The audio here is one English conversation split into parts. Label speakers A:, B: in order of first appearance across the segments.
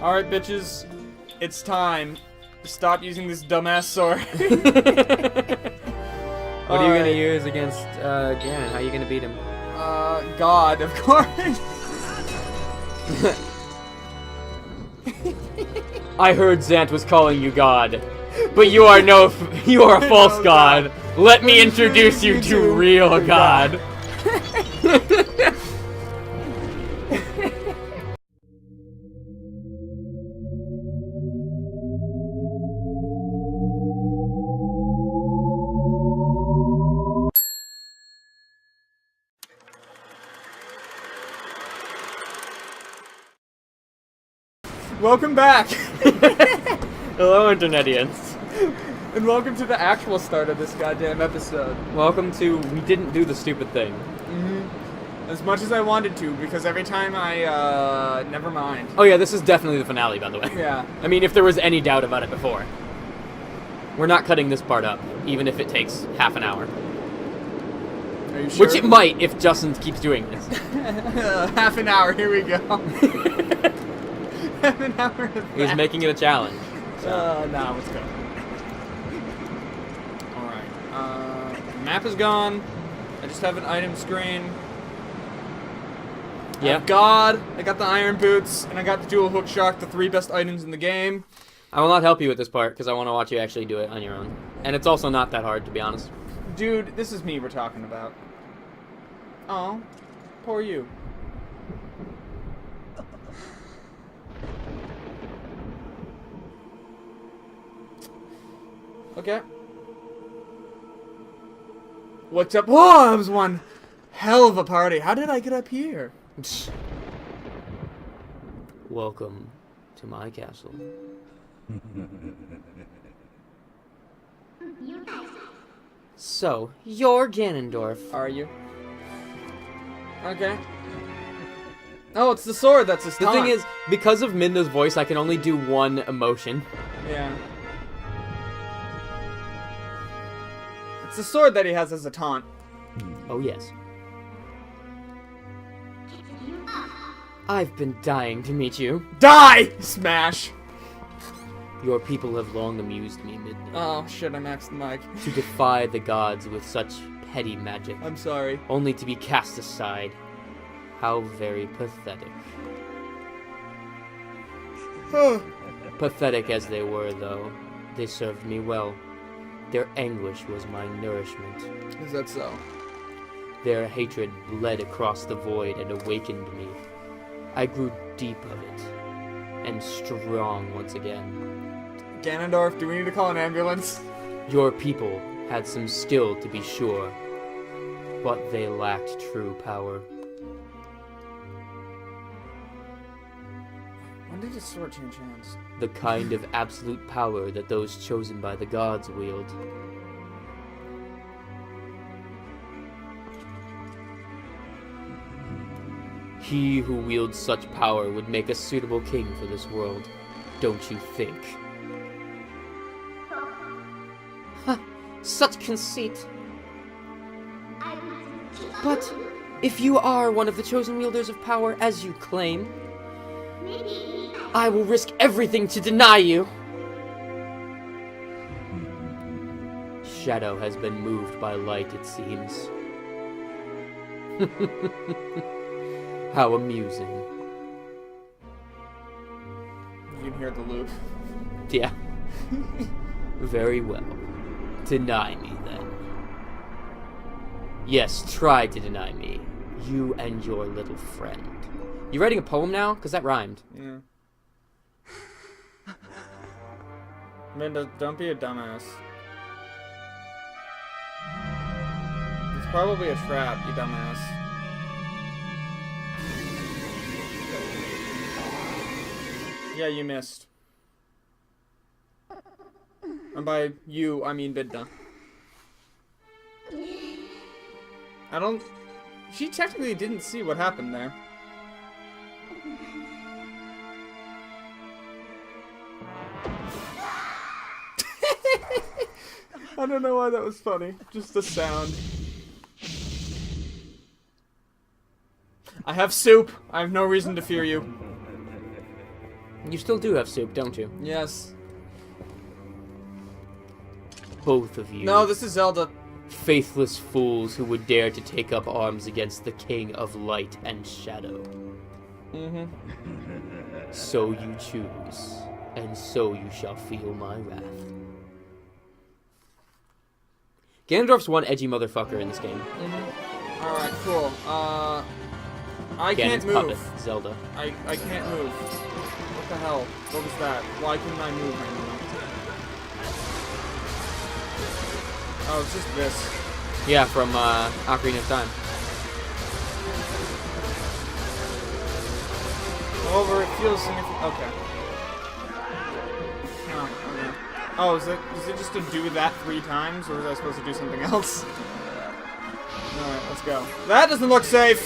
A: Alright, bitches. It's time. Stop using this dumbass sword.
B: What are you gonna use against Ganon? How are you gonna beat him?
A: God, of course.
B: I heard Zant was calling you God, but you are you are a false God. Let me introduce you to real God.
A: Welcome back.
B: Hello, Internetians.
A: And welcome to the actual start of this goddamn episode.
B: Welcome to We Didn't Do the Stupid Thing.
A: As much as I wanted to, because every time I, never mind.
B: Oh yeah, this is definitely the finale, by the way.
A: Yeah.
B: I mean, if there was any doubt about it before. We're not cutting this part up, even if it takes half an hour.
A: Are you sure?
B: Which it might, if Justin keeps doing this.
A: Half an hour, here we go. Half an hour of
B: He was
A: that.
B: making it a challenge. So.
A: Nah, let's go. Alright, map is gone. I just have an item screen.
B: Yeah.
A: God, I got the iron boots, and I got the dual hook shock, the 3 best items in the game.
B: I will not help you with this part, because I want to watch you actually do it on your own. And it's also not that hard, to be honest.
A: Dude, this is me we're talking about. Oh, poor you. Okay. What's up? Whoa, that was one hell of a party. How did I get up here?
B: Welcome to my castle. So, you're Ganondorf.
A: Are you? Okay. Oh, it's the sword that's his
B: The
A: taunt.
B: thing is, because of Midna's voice, I can only do one emotion.
A: Yeah. It's the sword that he has as a taunt.
B: Oh, yes. I've been dying to meet you.
A: Die! Smash!
B: Your people have long amused me, Midna.
A: Oh, shit, I maxed the mic.
B: To defy the gods with such petty magic,
A: I'm sorry.
B: only to be cast aside. How very pathetic. Pathetic as they were, though, they served me well. Their anguish was my nourishment.
A: Is that so?
B: Their hatred bled across the void and awakened me. I grew deep of it, and strong once again.
A: Ganondorf, do we need to call an ambulance?
B: Your people had some skill, to be sure, but they lacked true power.
A: When did his sword change hands?
B: The kind of absolute power that those chosen by the gods wield. He who wields such power would make a suitable king for this world, don't you think? Huh, such conceit. But if you are one of the chosen wielders of power, as you claim, I will risk everything to deny you. Shadow has been moved by light, it seems. How amusing.
A: You can hear the loop.
B: Yeah. Very well. Deny me, then. Yes, try to deny me. You and your little friend. You writing a poem now? Because that rhymed.
A: Yeah. Minda, don't be a dumbass. It's probably a trap, you dumbass. Yeah, you missed. And by you, I mean Bidna. I don't... She technically didn't see what happened there. I don't know why that was funny. Just the sound. I have soup. I have no reason to fear you.
B: You still do have soup, don't you?
A: Yes.
B: Both of you.
A: No, this is Zelda.
B: Faithless fools who would dare to take up arms against the King of Light and Shadow.
A: Mm-hmm.
B: So you choose, and so you shall feel my wrath. Ganondorf's one edgy motherfucker in this game.
A: Mm-hmm. Alright, cool. I
B: Ganon's
A: can't move.
B: puppet, Zelda.
A: I can't move. What the hell? What was that? Why couldn't I move right now? Oh, it's just this.
B: Yeah, from Ocarina of Time.
A: Over, it feels significant. Okay. Oh, okay. Oh, is it just to do that 3 times, or was I supposed to do something else? Alright, let's go. That doesn't look safe!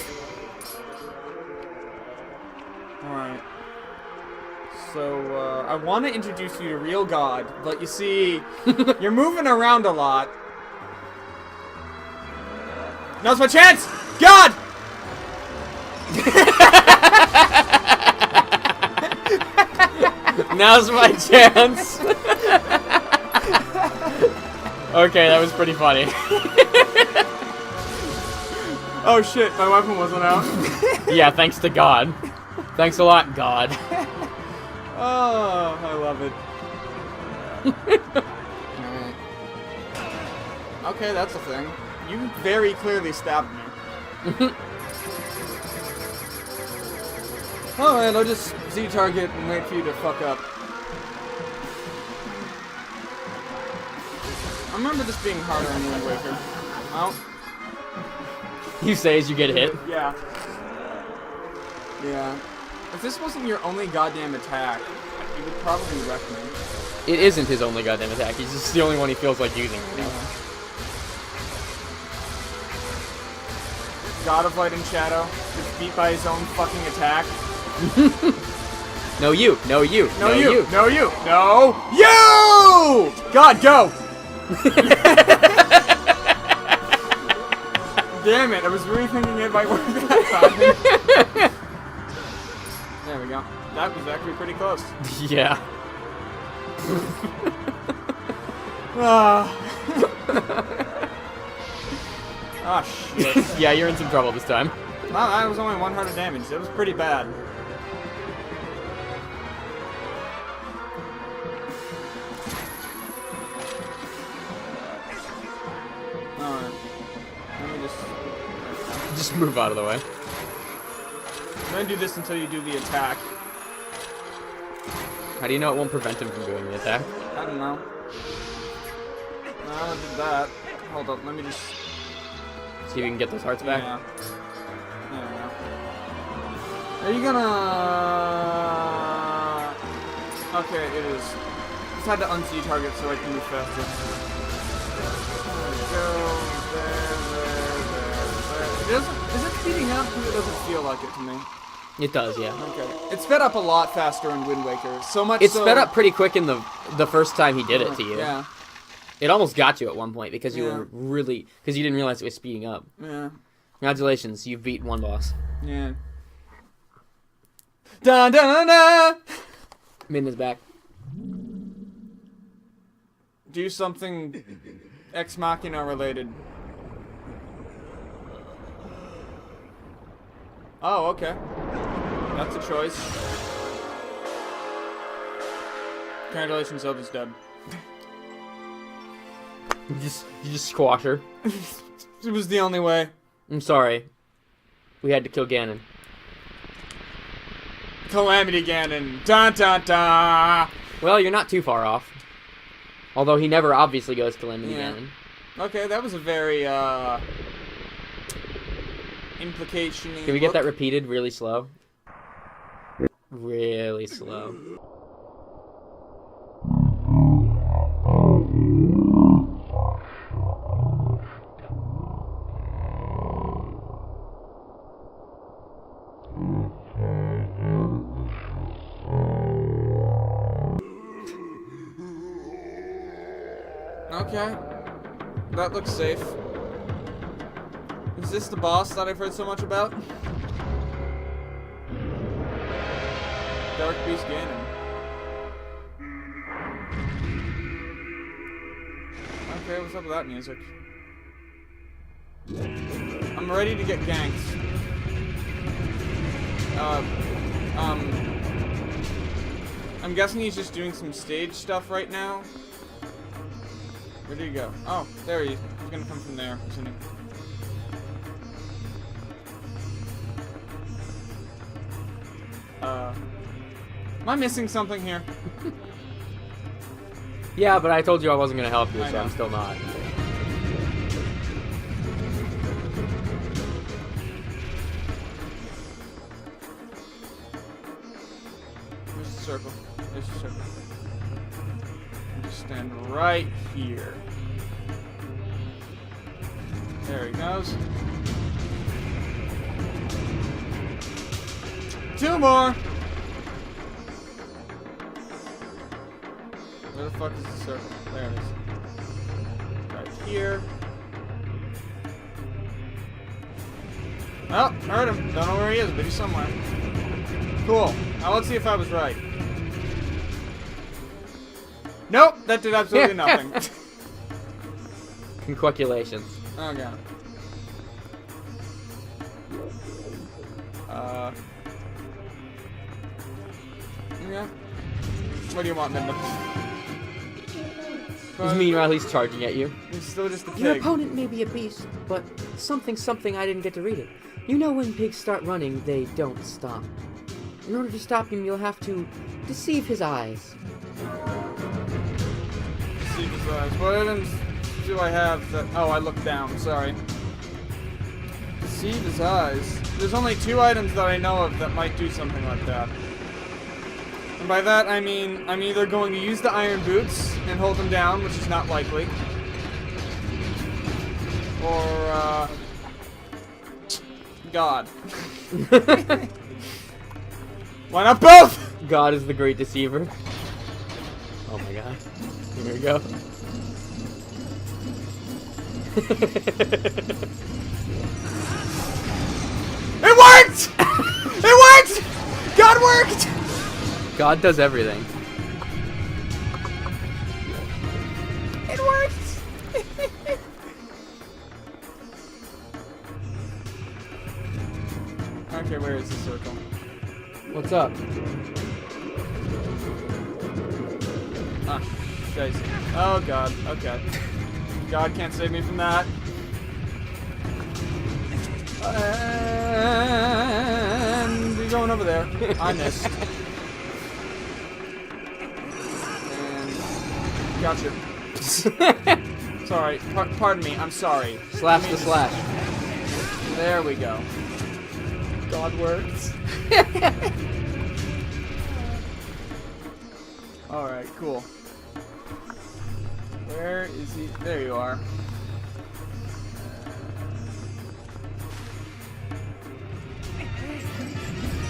A: Alright. So, I want to introduce you to Real God, but you see, you're moving around a lot. Now's my chance! God!
B: Now's my chance! Okay, that was pretty funny.
A: Oh shit, my weapon wasn't out.
B: Yeah, thanks to God. Thanks a lot, God.
A: Oh, I love it. Alright. Okay, that's a thing. You very clearly stabbed me. Alright, I'll just Z-target and wait for you to fuck up. I remember this being harder in Wind Waker. Oh.
B: You say as you get hit?
A: Yeah. Yeah. If this wasn't your only goddamn attack, you would probably wreck me.
B: It isn't his only goddamn attack. He's just the only one he feels like using right now.
A: God of Light and Shadow gets beat by his own fucking attack.
B: No you, no you,
A: no you, no you, no you! God, go! Damn it, I was really thinking it might work that time. There we go. That was actually pretty close.
B: Yeah.
A: Ah, shit.
B: Yeah, you're in some trouble this time.
A: Wow, that was only 100 damage. That was pretty bad. Alright. Let me
B: Just move out of the way.
A: I'm gonna do this until you do the attack.
B: How do you know it won't prevent him from doing the attack?
A: I don't know. No, I did that. Hold up, let me just...
B: See if you can get those hearts back?
A: Yeah. There we go. Are you gonna... Okay, it is. Just had to unz target so I can move faster. There. Is it speeding up? It doesn't feel like it to me.
B: It does, yeah.
A: Okay. It sped up a lot faster in Wind Waker. So much
B: It
A: so...
B: sped up pretty quick in the first time he did it to you.
A: Yeah.
B: It almost got you at one point because you
A: Yeah.
B: were really... Because you didn't realize it was speeding up.
A: Yeah.
B: Congratulations, you've beat one boss.
A: Yeah. Da da da!
B: Min is back.
A: Do something Ex Machina related. Oh, okay. That's a choice. Congratulations, Zelda's dead.
B: You just squash her.
A: It was the only way.
B: I'm sorry. We had to kill Ganon.
A: Calamity Ganon. Da da da!
B: Well, you're not too far off. Although he never obviously goes Calamity
A: Yeah.
B: Ganon.
A: Okay, that was a very, implication.
B: Can we get that repeated really slow? Really slow.
A: Okay. That looks safe. Is this the boss that I've heard so much about? Dark Beast Ganon. Okay, what's up with that music? I'm ready to get ganked. I'm guessing he's just doing some stage stuff right now. Where did he go? Oh, there he is. He's gonna come from there, isn't he? Am I missing something here?
B: Yeah, but I told you I wasn't gonna help you,
A: I
B: so
A: know.
B: I'm still not.
A: There's the circle. There's the circle. Just stand right here. There he goes. 2 more! Where the fuck is the circle? There it is. Right here. Oh, heard him. Don't know where he is, but he's somewhere. Cool. Now let's see if I was right. Nope, that did absolutely nothing.
B: Congratulations.
A: Oh god. Yeah. What do you want, Minda?
B: Meanwhile, he's charging at you.
A: He's still just a
B: Your
A: pig.
B: opponent may be a beast, but something I didn't get to read it. You know when pigs start running, they don't stop. In order to stop him, you'll have to deceive his eyes.
A: Deceive his eyes. What items do I have that... Oh, I looked down. Sorry. Deceive his eyes. There's only 2 items that I know of that might do something like that. And by that, I mean, I'm either going to use the iron boots and hold him down, which is not likely. Or, God. Why not both?
B: God is the great deceiver. Oh my god. Here we go.
A: It worked! It worked! God worked!
B: God does everything.
A: It worked! Okay, where is the circle?
B: What's up?
A: Ah, scheiße. Oh god, okay. God can't save me from that. And you're going over there. I missed. And gotcha. Sorry, pardon me, I'm sorry.
B: Slash the slash.
A: There we go. God works. Alright, cool. Where is he? There you are.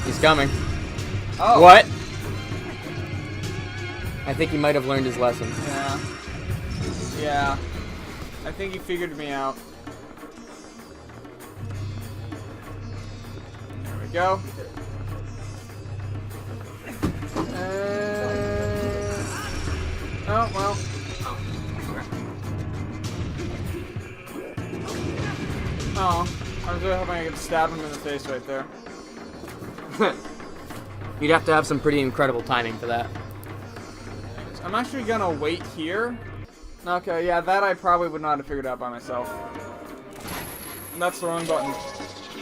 B: He's coming.
A: Oh.
B: What? I think he might have learned his lesson.
A: Yeah. Yeah. I think he figured me out. There we go. Oh, well. Oh, I was really hoping I could stab him in the face right there.
B: You'd have to have some pretty incredible timing for that.
A: I'm actually gonna wait here. Okay, yeah, that I probably would not have figured out by myself. That's the wrong button,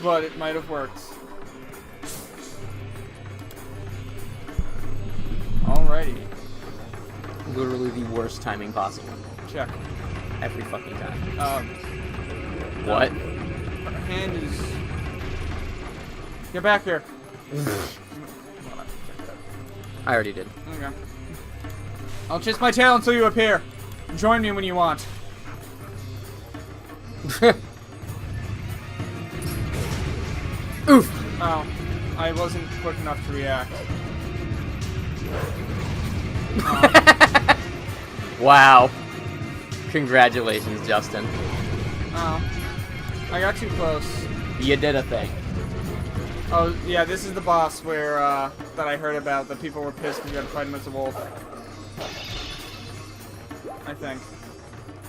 A: but it might have worked. Alrighty.
B: Literally the worst timing possible.
A: Check.
B: Every fucking time.
A: Her
B: What?
A: hand is... Get back here.
B: I already did.
A: Okay. I'll chase my tail until you appear. Join me when you want.
B: Oof!
A: Oh, I wasn't quick enough to react.
B: Wow. Congratulations, Justin.
A: Oh. I got too close.
B: You did a thing.
A: Oh, yeah, this is the boss where, that I heard about, that people were pissed because you had to fight him as a wolf. I think.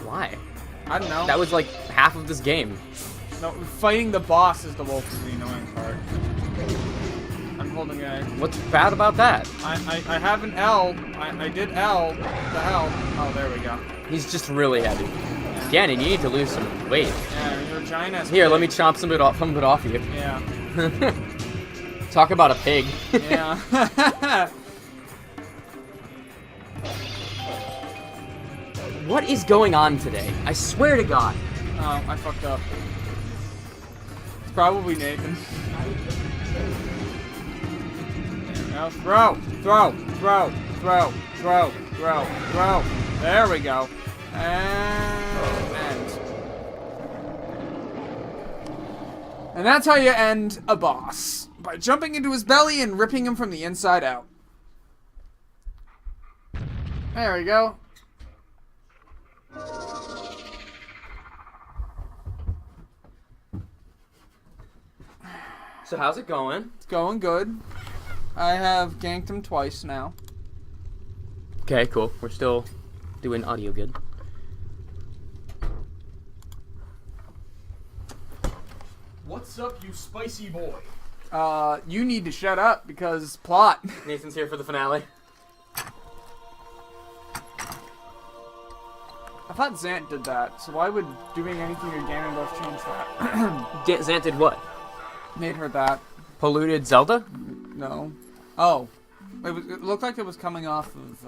B: Why?
A: I don't know.
B: That was like half of this game.
A: No, fighting the boss is the wolf is the annoying part. I'm holding a...
B: What's bad about that?
A: I have an L. I did L. The L. Oh, there we go.
B: He's just really heavy. Gannon, you need to lose some weight.
A: Yeah, you're a giant ass
B: Here,
A: pig.
B: let me chomp some of it off you.
A: Yeah.
B: Talk about a pig.
A: Yeah.
B: What is going on today? I swear to God.
A: Oh, I fucked up. It's probably Nathan. There we go. Throw! Throw! Throw! Throw! Throw! Throw! Throw! There we go. And end. And that's how you end a boss. By jumping into his belly and ripping him from the inside out. There we go.
B: So how's it going?
A: It's going good. I have ganked him twice now.
B: Okay, cool. We're still doing audio good.
C: What's up, you spicy boy?
A: You need to shut up because plot.
B: Nathan's here for the finale.
A: I thought Zant did that, so why would doing anything to Ganondorf change that?
B: Zant did what?
A: Made her that.
B: Polluted Zelda?
A: No. Oh. It looked like it was coming off of,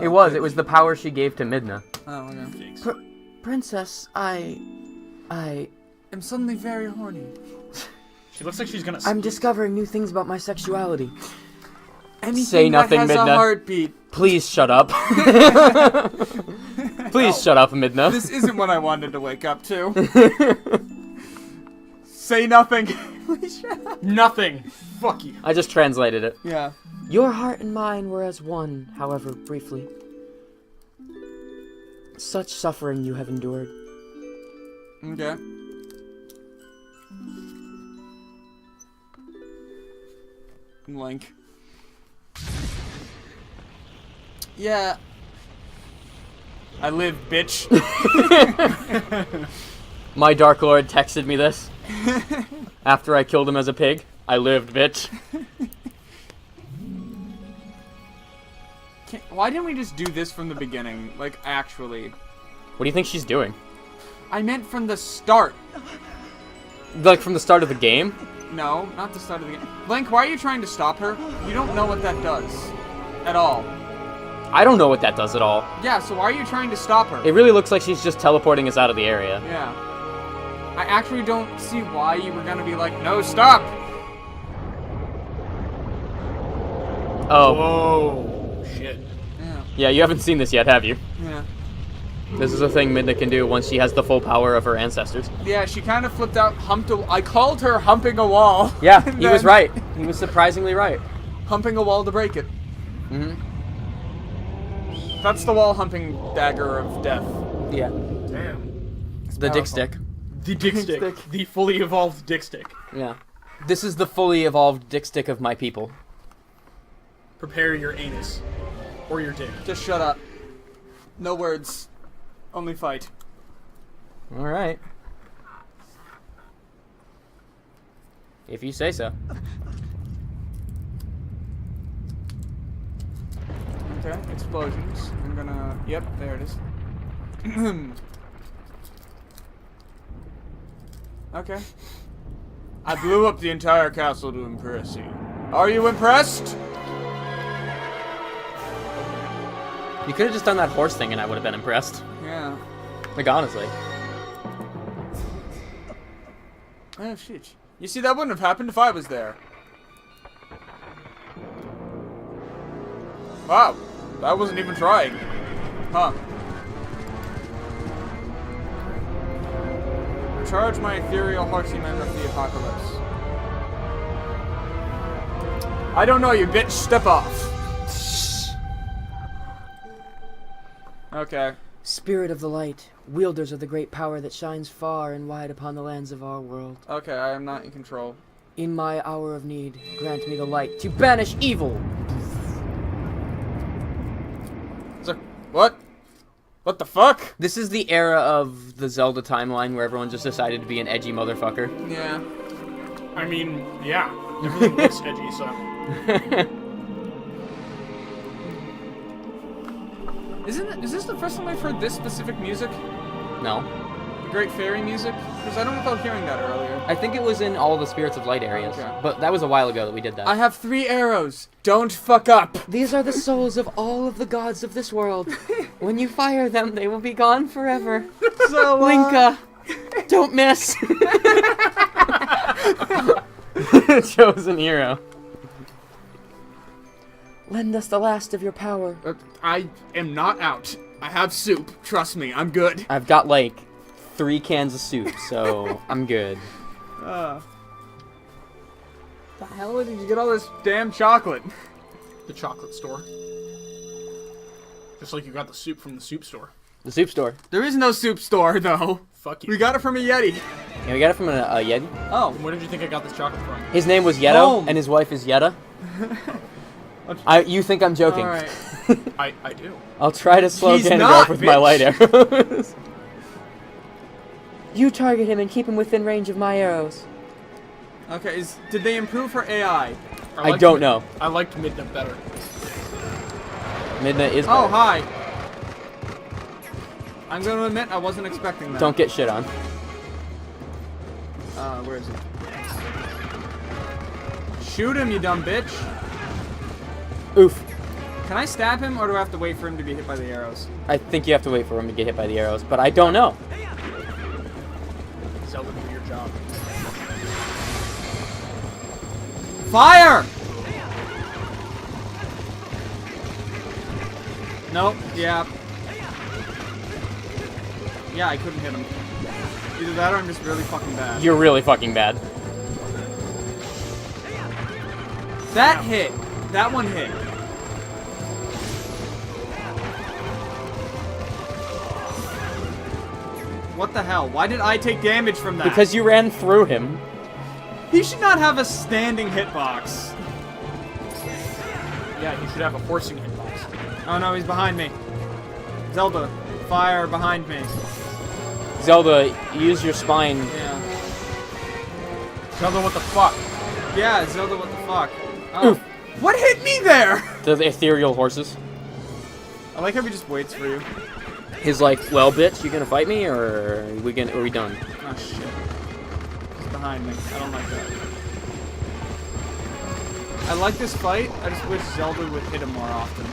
B: It was. It was the power she gave to Midna.
A: Oh, okay.
B: Princess, I
A: I'm suddenly very horny.
C: She looks like she's gonna.
B: I'm discovering new things about my sexuality.
A: Anything
B: Say nothing,
A: that has
B: Midna.
A: a heartbeat.
B: Please shut up. Please shut up, Midna.
A: This isn't what I wanted to wake up to. Say nothing. Please shut up.
C: Nothing. Fuck you.
B: I just translated it.
A: Yeah.
B: Your heart and mine were as one, however briefly. Such suffering you have endured.
A: Okay. Link. Yeah. I live, bitch.
B: My Dark Lord texted me this. After I killed him as a pig. I lived, bitch.
A: Why didn't we just do this from the beginning? Like, actually.
B: What do you think she's doing?
A: I meant from the start.
B: Like from the start of the game?
A: No, not the start of the game. Link, why are you trying to stop her? You don't know what that does. At all.
B: I don't know what that does at all.
A: Yeah, so why are you trying to stop her?
B: It really looks like she's just teleporting us out of the area.
A: Yeah. I actually don't see why you were gonna be like, no, stop!
B: Oh.
C: Whoa. Shit.
A: Yeah.
B: Yeah, you haven't seen this yet, have you?
A: Yeah.
B: This is a thing Midna can do once she has the full power of her ancestors.
A: Yeah, she kind of flipped out, I called her humping a wall.
B: Yeah,
A: and
B: he was
A: then
B: right. He was surprisingly right.
A: Humping a wall to break it.
B: Mm-hmm.
A: That's the wall humping dagger of death.
B: Yeah.
C: Damn.
B: The dick
A: powerful.
B: stick.
C: The dick stick.
A: Stick.
C: The fully evolved dick stick.
B: Yeah. This is the fully evolved dick stick of my people.
C: Prepare your anus. Or your dick.
A: Just shut up. No words. Only fight.
B: Alright. If you say so.
A: Okay, explosions. I'm gonna... Yep, there it is. Okay. I blew up the entire castle to impress you. Are you impressed?
B: You could have just done that horse thing and I would have been impressed.
A: Yeah.
B: Like, honestly.
A: Oh, shit. You see, that wouldn't have happened if I was there. Wow. That wasn't even trying. Huh. Charge my ethereal horsey member of the apocalypse. I don't know you, bitch. Step off. Okay.
B: Spirit of the light, wielders of the great power that shines far and wide upon the lands of our world.
A: Okay, I am not in control.
B: In my hour of need, grant me the light to banish evil.
A: What? What the fuck?
B: This is the era of the Zelda timeline where everyone just decided to be an edgy motherfucker.
A: Yeah.
C: I mean, yeah. Everything looks edgy, so.
A: Is this the first time I've heard this specific music?
B: No.
A: The Great Fairy music? Because I don't recall hearing that earlier.
B: I think it was in all the Spirits of Light areas.
A: Okay.
B: But that was a while ago that we did that.
A: I have 3 arrows. Don't fuck up.
B: These are the souls of all of the gods of this world. When you fire them, they will be gone forever.
A: So,
B: Linka, don't miss. Chosen hero. Lend us the last of your power.
A: I am not out. I have soup. Trust me, I'm good.
B: I've got like 3 cans of soup, so I'm good.
A: The hell did you get all this damn chocolate?
C: The chocolate store. Just like you got the soup from the soup store.
B: The soup store.
A: There is no soup store, though.
C: Fuck you.
A: We got it from a Yeti.
B: Yeah, we got it from a Yeti.
A: Oh.
C: Where did you think I got this chocolate from?
B: His name was Yeto,
A: Home.
B: and his wife is Yetta. You think I'm joking?
A: Alright.
C: I do.
B: I'll try to slow
A: He's
B: Ganondorf
A: not,
B: with my
A: bitch.
B: light arrows. You target him and keep him within range of my arrows.
A: Okay, did they improve her AI?
B: I don't know.
C: I liked Midna better.
B: Midna is
A: Oh,
B: better.
A: hi. I'm gonna admit, I wasn't expecting that.
B: Don't get shit on.
A: Where is he? Shoot him, you dumb bitch.
B: Oof.
A: Can I stab him, or do I have to wait for him to be hit by the arrows?
B: I think you have to wait for him to get hit by the arrows, but I don't know.
C: Zelda, do your job.
A: Fire! Nope, yeah. Yeah, I couldn't hit him. Either that or I'm just really fucking bad.
B: You're really fucking bad.
A: That hit. That one hit. What the hell? Why did I take damage from that?
B: Because you ran through him.
A: He should not have a standing hitbox.
C: Yeah, you should have a forcing hitbox.
A: Oh no, he's behind me. Zelda, fire behind me.
B: Zelda, use your spine.
A: Yeah.
C: Zelda, what the fuck?
A: Yeah, Zelda, what the fuck? Oh.
B: Oof.
A: What hit me there?
B: The ethereal horses.
A: I like how he just waits for you.
B: He's like, well, bitch, you gonna fight me, or are we done?
A: Oh shit. He's behind me. I don't like that. I like this fight. I just wish Zelda would hit him more often.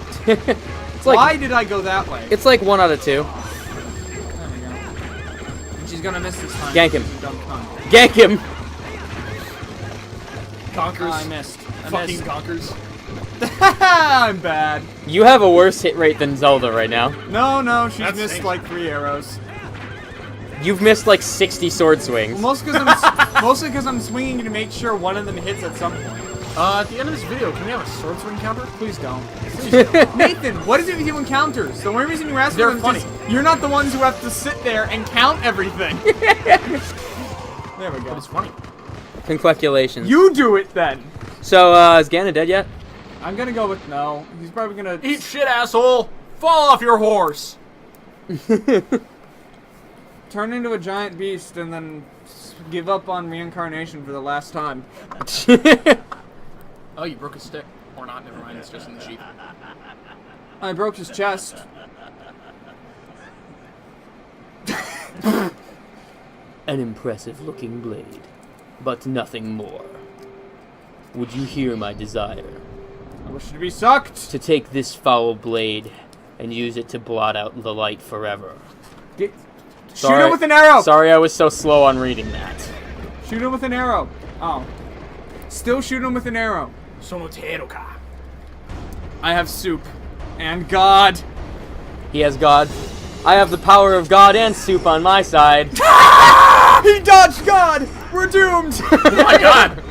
B: It's like,
A: Why did I go that way?
B: It's like 1 out of 2.
A: There we go. And she's gonna miss this time.
B: Gank him.
A: She's a dumb cunt.
B: Gank him!
C: Conkers.
A: Oh, I missed. I
C: Fucking
A: missed.
C: conkers.
A: I'm bad.
B: You have a worse hit rate than Zelda right now.
A: No, she's
C: That's
A: missed
C: safe.
A: like 3 arrows.
B: You've missed like 60 sword swings.
A: Well, mostly because I'm swinging to make sure one of them hits at some point.
C: At the end of this video, can we have a sword swing counter?
A: Please don't. Nathan, what is it with you encounters? The only reason you ask
C: They're
A: for them
C: funny.
A: is you're not the ones who have to sit there and count everything. There we go.
C: But it's funny.
B: Congratulations.
A: You do it then.
B: So, is Ganon dead yet?
A: I'm gonna go with no. He's probably gonna
C: Eat shit, asshole! Fall off your horse!
A: turn into a giant beast and then give up on reincarnation for the last time.
C: Oh, you broke a stick. Or not, never mind, it's just in the sheath.
A: I broke his chest.
B: An impressive looking blade, but nothing more. Would you hear my desire?
A: I wish it to be sucked.
B: To take this foul blade and use it to blot out the light forever.
A: Shoot
B: Sorry.
A: him with an arrow.
B: Sorry I was so slow on reading that.
A: Shoot him with an arrow. Oh. Still shoot him with an arrow.
C: Sono teroka.
A: I have soup. And God.
B: He has God. I have the power of God and soup on my side.
A: Ah! He dodged God! We're doomed!
C: Oh my god!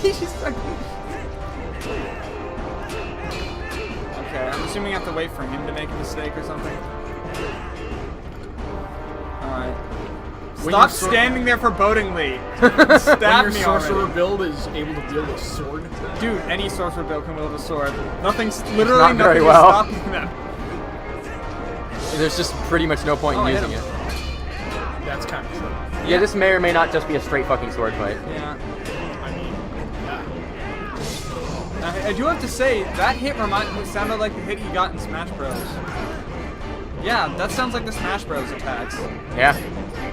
A: He's just like... Okay, I'm assuming I have to wait for him to make a mistake or something. Alright. Stop standing there forebodingly. Stab
C: when your
A: me
C: sorcerer
A: already.
C: build is able to wield a sword.
A: Dude, any sorcerer build can wield a sword. Literally
D: not very
A: nothing
D: well.
A: is stopping them.
D: There's just pretty much no point
A: Oh, I
D: in
A: hit
D: using
A: him.
D: it.
C: That's kind of true.
D: Yeah, this may or may not just be a straight fucking sword fight.
A: Yeah.
C: I mean, yeah.
A: I do have to say, that hit sounded like the hit he got in Smash Bros. Yeah, that sounds like the Smash Bros attacks.
D: Yeah.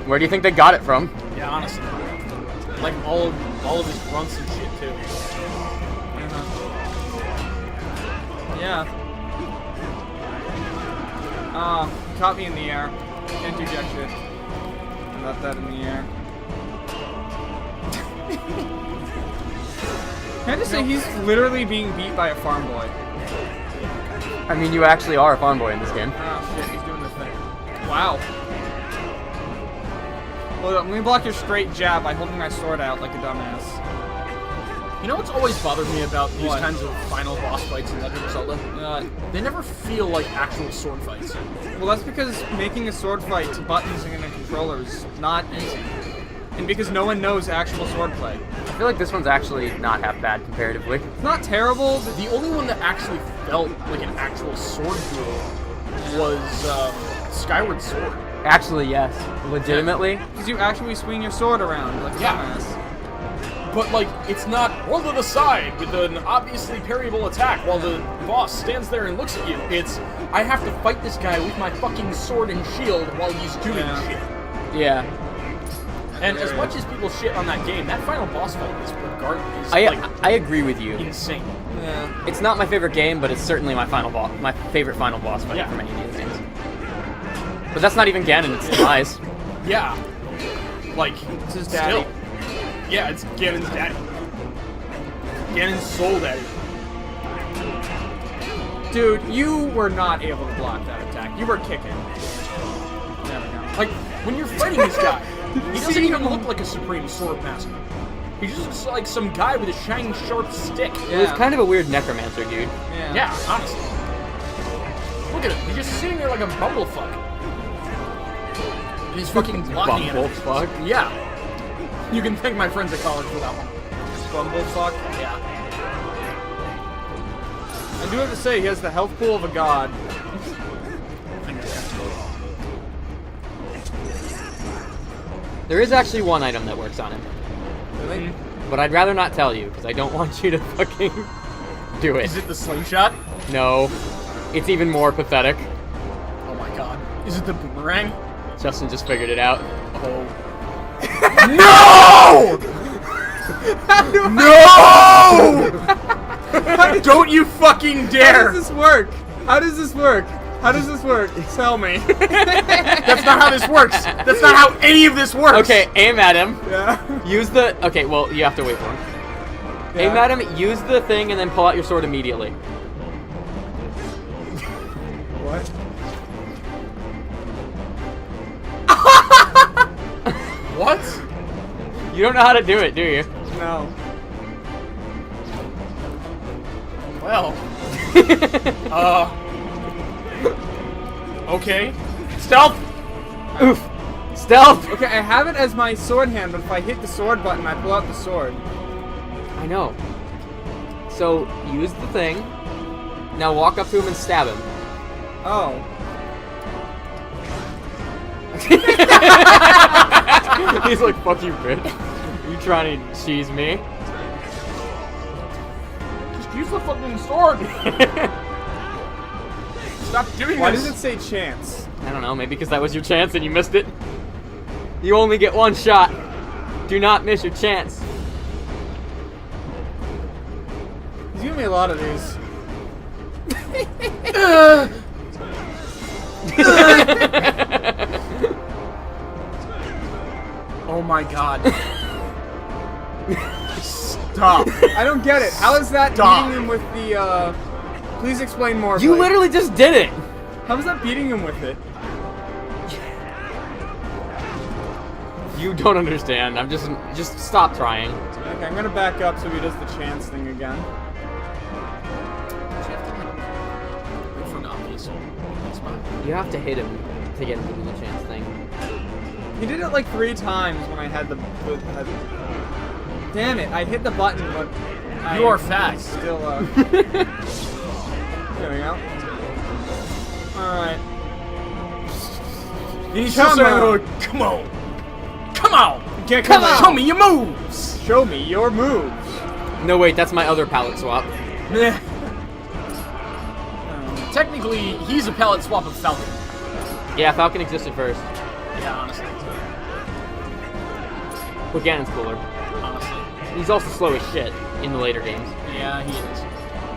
D: Where do you think they got it from?
C: Yeah, honestly. Like all of his grunts and shit too.
A: Yeah. He caught me in the air. Can't do jack shit. Left that in the air. Can I just say he's literally being beat by a farm boy?
D: I mean, you actually are a farm boy in this game.
A: Oh shit, he's doing the thing. Wow. Hold up, let me block your straight jab by holding my sword out like a dumbass.
C: You know what's always bothered me about these
A: What?
C: kinds of final boss fights in Legend of Zelda? They never feel like actual sword fights.
A: Well, that's because making a sword fight to buttons and a controller is not easy. And because no one knows actual swordplay.
D: I feel like this one's actually not half bad comparatively.
A: It's not terrible, but
C: The only one that actually felt like an actual sword duel was Skyward Sword.
D: Actually, yes. Legitimately.
A: because you actually swing your sword around like a
C: Yeah.
A: dumbass.
C: But, like, it's not roll to the side with an obviously parryable attack while the boss stands there and looks at you. It's, I have to fight this guy with my fucking sword and shield while he's doing
A: Yeah.
C: shit.
D: Yeah.
C: And as much as people shit on that game, that final boss fight is regardless.
D: I agree with you.
C: Insane.
A: Yeah.
D: It's not my favorite game, but it's certainly my favorite final boss fight
C: Yeah.
D: from any of these games. But that's not even Ganon, it's Demise.
C: Yeah. Like,
A: It's his daddy.
C: still. Yeah, it's Ganon's daddy. Ganon's soul daddy.
A: Dude, you were not able to block that attack. You were kicking. There we go.
C: Like, when you're fighting this guy, he doesn't
A: see
C: even
A: him?
C: look like a supreme sword master. He just looks like some guy with a shiny, sharp stick.
D: It was kind of a weird necromancer, dude.
C: Yeah, honestly. Look at him. He's just sitting there like a bumblefuck. And he's fucking blocking it.
D: Bumblefuck.
C: Yeah. You can thank my friends at college for that one.
A: Bumblefuck.
C: Yeah.
A: I do have to say, he has the health pool of a god.
D: There is actually one item that works on him.
A: Really?
D: But I'd rather not tell you, because I don't want you to fucking do it.
C: Is it the slingshot?
D: No. It's even more pathetic.
C: Oh my god. Is it the boomerang?
D: Justin just figured it out.
C: Oh. No! Don't you fucking
A: How
C: dare!
A: does this work? How does this work? How does this work? Tell me.
C: That's not how this works. That's not how any of this works.
D: Okay, aim at him.
A: Yeah.
D: Use the... Okay, well, you have to wait for him.
A: Yeah.
D: Aim at him, use the thing, and then pull out your sword immediately.
A: What?
C: What?
D: You don't know how to do it, do you?
A: No.
C: Well. Okay. Stealth!
D: Oof. Stealth!
A: Okay, I have it as my sword hand, but if I hit the sword button, I pull out the sword.
D: I know. So, use the thing. Now walk up to him and stab him.
A: Oh.
D: He's like, fuck you, bitch. You trying to cheese me?
C: Just use the fucking sword! Stop doing
A: Why
C: this!
A: does it say chance?
D: I don't know, maybe because that was your chance and you missed it. You only get one shot. Do not miss your chance.
A: He's giving me a lot of these.
C: Oh my god. Stop.
A: I don't get it. How is that
C: Stop.
A: beating him with the, Please explain more.
D: You
A: Blake.
D: literally just did it.
A: How is that beating him with it?
D: You don't understand. I'm just stop trying.
A: Okay, I'm gonna back up so he does the chance thing again.
C: Wait for an obvious spot.
D: You have to hit him to get him to do the chance thing.
A: He did it like 3 times when I had the... Damn it, I hit the button, but...
C: You are fast.
A: Still, There we go. Alright.
C: He's
A: Come
C: just
A: on.
C: come on! Come on!
A: Come on!
C: Show me your moves!
A: Show me your moves!
D: No, wait, that's my other palette swap.
C: Meh. Technically, he's a palette swap of Falcon.
D: Yeah, Falcon existed first.
C: Yeah, honestly.
D: But Ganon's cooler.
C: Honestly.
D: He's also slow as shit in the later games.
C: Yeah, he is.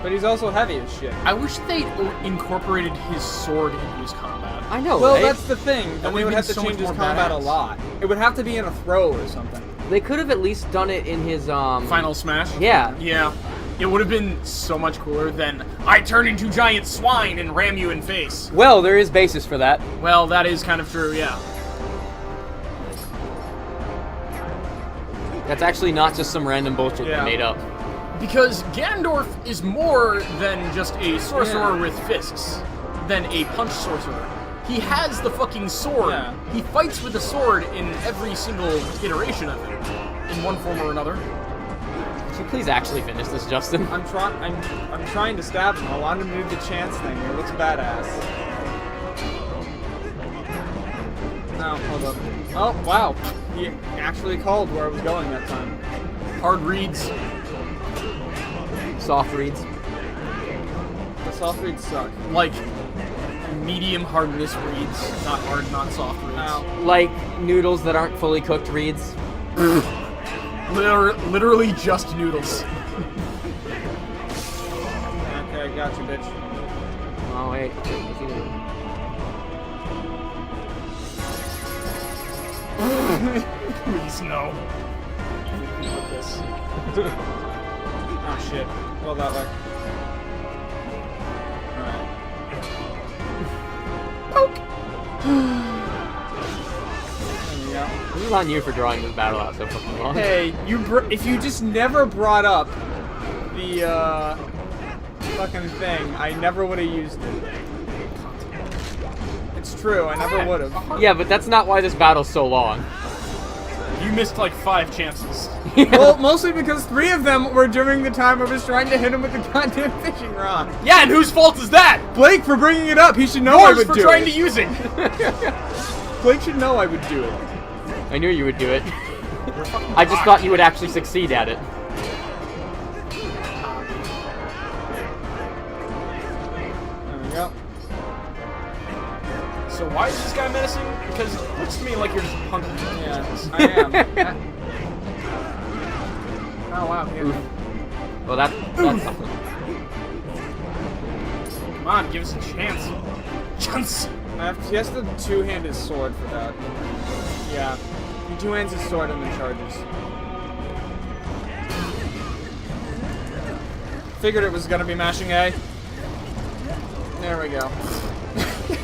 A: But he's also heavy as shit.
C: I wish they incorporated his sword into his combat.
D: I know,
A: Well,
D: right?
A: that's the thing. Then they
C: would've
A: would
C: been
A: have to
C: so
A: change
C: much
A: his
C: more
A: combat
C: badass.
A: a lot. It would have to be in a throw or something.
D: They could have at least done it in his,
C: Final Smash?
D: Yeah.
C: Yeah. It would have been so much cooler than I turn into giant swine and ram you in face.
D: Well, there is basis for that.
C: Well, that is kind of true, yeah.
D: That's actually not just some random bullshit
A: Yeah.
D: they made up.
C: Because Ganondorf is more than just a sorcerer
A: Yeah.
C: with fists, than a punch sorcerer. He has the fucking sword.
A: Yeah.
C: He fights with a sword in every single iteration of it, in one form or another.
D: Could you please actually finish this, Justin?
A: I'm trying to stab him. I want him to do the chance thing. It looks badass. No, hold up. Oh, wow. He actually called where I was going that time.
C: Hard reads.
D: Soft reads.
A: The soft reads suck.
C: Like, medium hardness reads. Not hard, not soft reads.
A: Ow.
D: Like noodles that aren't fully cooked reads.
C: Literally just noodles.
A: Okay, gotcha, bitch.
D: Oh, wait.
C: Please, no. With this.
A: Oh, shit. Well, that way. Alright.
C: Poke!
A: There we go.
D: This is on you for drawing this battle out so fucking long.
A: Hey, if you just never brought up the, fucking thing, I never would have used it. It's true, I never would have.
D: Yeah, but that's not why this battle's so long.
C: You missed like 5 chances.
A: Well, mostly because 3 of them were during the time I was trying to hit him with the goddamn fishing rod.
C: Yeah, and whose fault is that?
A: Blake for bringing it up. He should know I
C: Yours
A: would
C: for
A: do
C: trying
A: it.
C: to use it.
A: Blake should know I would do it.
D: I knew you would do it. I just thought you would actually succeed at it.
A: There we go.
C: So why is this guy menacing? Because it looks to me like you're just punking.
A: Yeah, I am. Oh wow. He hit me.
D: Well, that's something.
C: Come on, give us a chance. Chance!
A: He has to two-hand his sword for that. Yeah. He two-hands his sword and then charges. Figured it was gonna be mashing A. There we go.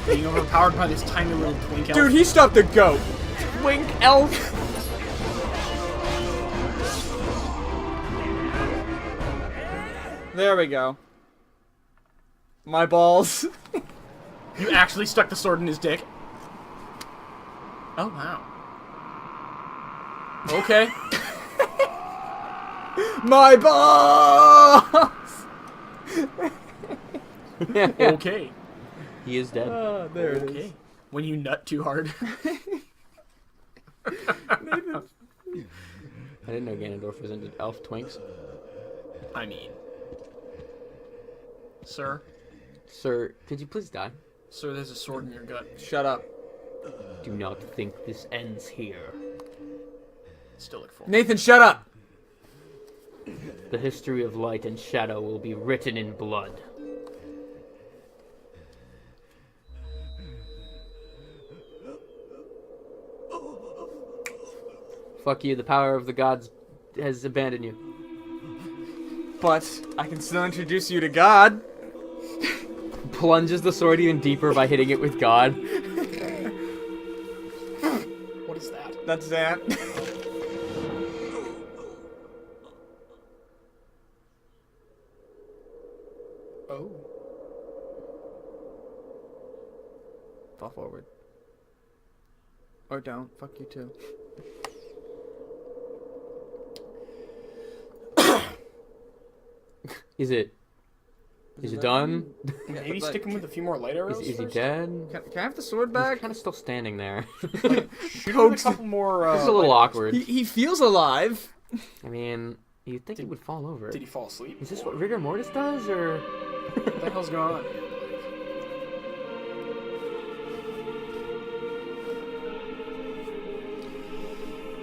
C: Being overpowered by this tiny little twink elf.
A: Dude, he stopped the goat.
D: Twink elf.
A: There we go. My balls.
C: You actually stuck the sword in his dick? Oh, wow. Okay.
A: My balls!
C: Okay.
D: He is dead.
A: There it
C: Okay. When you nut too hard.
D: I didn't know Ganondorf was into elf twinks.
C: I mean. Sir?
D: Sir, could you please die?
C: Sir, there's a sword in your gut.
A: Shut up.
D: Do not think this ends here.
C: Still look for
A: Nathan, shut up!
D: The history of light and shadow will be written in blood. Fuck you, the power of the gods has abandoned you.
A: But I can still introduce you to God.
D: Plunges the sword even deeper by hitting it with God.
C: What is that?
A: That's that.
C: Oh.
A: Fall forward. Or don't. Fuck you too.
D: Is it done?
C: Maybe
A: but-
C: stick him with a few more light arrows.
D: Is he
C: first?
D: dead?
A: Can I have the sword
D: He's
A: back?
D: kind of still standing there.
C: Shoot him with a couple more.
D: This is a little
C: light arrows.
D: awkward.
A: He feels alive.
D: I mean, you'd think he would fall over.
C: Did he fall asleep?
D: Is this what rigor mortis does, or?
C: What the hell's going on?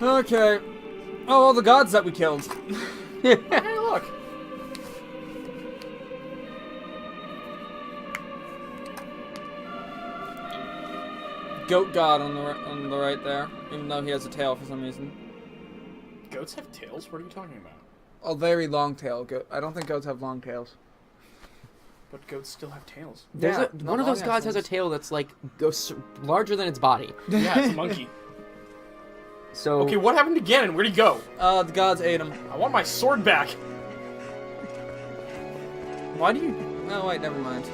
A: Okay. Oh, all the gods that we killed.
C: Hey, look.
A: Goat god on the right there, even though he has a tail for some reason.
C: Goats have tails? What are you talking about?
A: A very long tail. I don't think goats have long tails.
C: But goats still have tails.
D: There's
A: Yeah,
D: one of
A: not
D: those
A: long
D: gods has a
A: assholes.
D: tail that's like goes larger than its body.
C: Yeah, it's a monkey.
D: So
C: Okay, what happened to Ganon? Where'd he go?
A: The gods ate him.
C: I want my sword back.
A: Why do you? No, wait, never mind.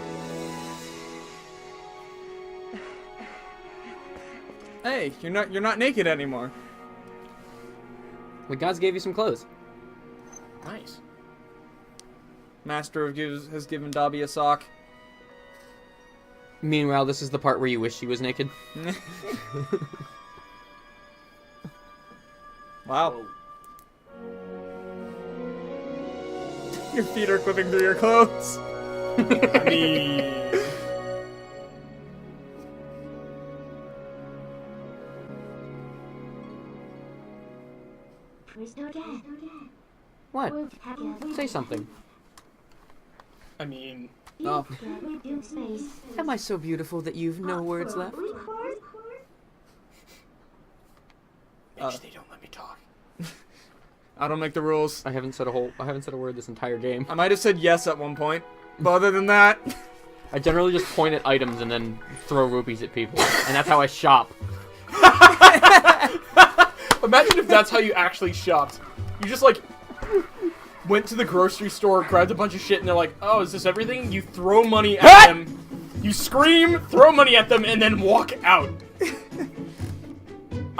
A: Hey, you're not naked anymore.
D: the gods gave you some clothes.
C: Nice.
A: Master has given Dobby a sock.
D: Meanwhile, this is the part where you wish she was naked.
A: Wow. Your feet are clipping through your clothes.
C: Me.
D: What? Say something.
C: I mean,
A: Oh.
D: Am I so beautiful that you've no words left?
C: bitch, they don't let me talk.
A: I don't make the rules.
D: I haven't said a word this entire game.
A: I might have said yes at one point, but other than that,
D: I generally just point at items and then throw rupees at people, and that's how I shop.
C: Imagine if that's how you actually shopped. You just, like, went to the grocery store, grabbed a bunch of shit, and they're like, oh, is this everything? You throw money at them, you scream, throw money at them, and then walk out.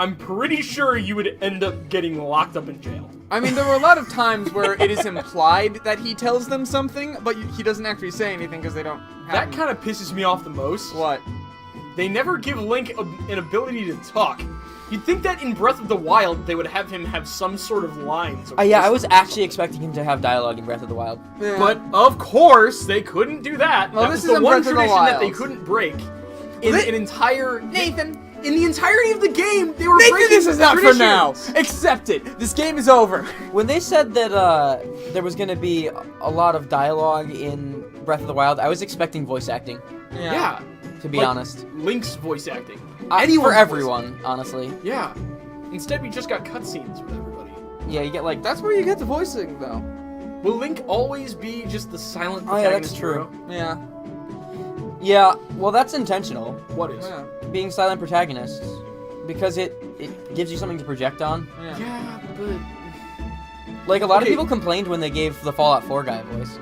C: I'm pretty sure you would end up getting locked up in jail.
A: I mean, there were a lot of times where it is implied that he tells them something, but he doesn't actually say anything because they don't have
C: That kind of pisses me off the most.
A: What?
C: They never give Link an ability to talk. You'd think that in Breath of the Wild, they would have him have some sort of lines. Or
D: Yeah, I was
C: wisdom or
D: actually
C: something.
D: expecting him to have dialogue in Breath of the Wild.
A: Yeah.
C: But, of course, they couldn't do that.
A: Well,
C: That
A: this
C: was
A: is
C: the
A: in
C: one
A: Breath of the
C: tradition that they
A: Wild.
C: couldn't break. In
A: Li-
C: an entire...
A: Nathan!
C: In the entirety of the game, they were
A: Nathan,
C: breaking
A: this is not for
C: traditions.
A: now! Accept it! This game is over!
D: When they said that there was going to be a lot of dialogue in Breath of the Wild, I was expecting voice acting,
C: Yeah.
D: to be
C: Like,
D: honest.
C: Link's voice acting.
D: For
C: Anyone's
D: everyone, honestly.
C: voice- Yeah. Instead, we just got cutscenes with everybody.
D: Yeah, you get like...
A: That's where you get the voicing, though.
C: Will Link always be just the silent
D: Oh, yeah,
C: protagonist
D: that's true.
C: hero?
A: Yeah.
D: Yeah, well, that's intentional,
C: What is?
A: Yeah.
D: being silent protagonists. Because it gives you something to project on.
A: Yeah.
C: Yeah, but...
D: Like, a lot of
C: Okay.
D: people complained when they gave the Fallout 4 guy a voice.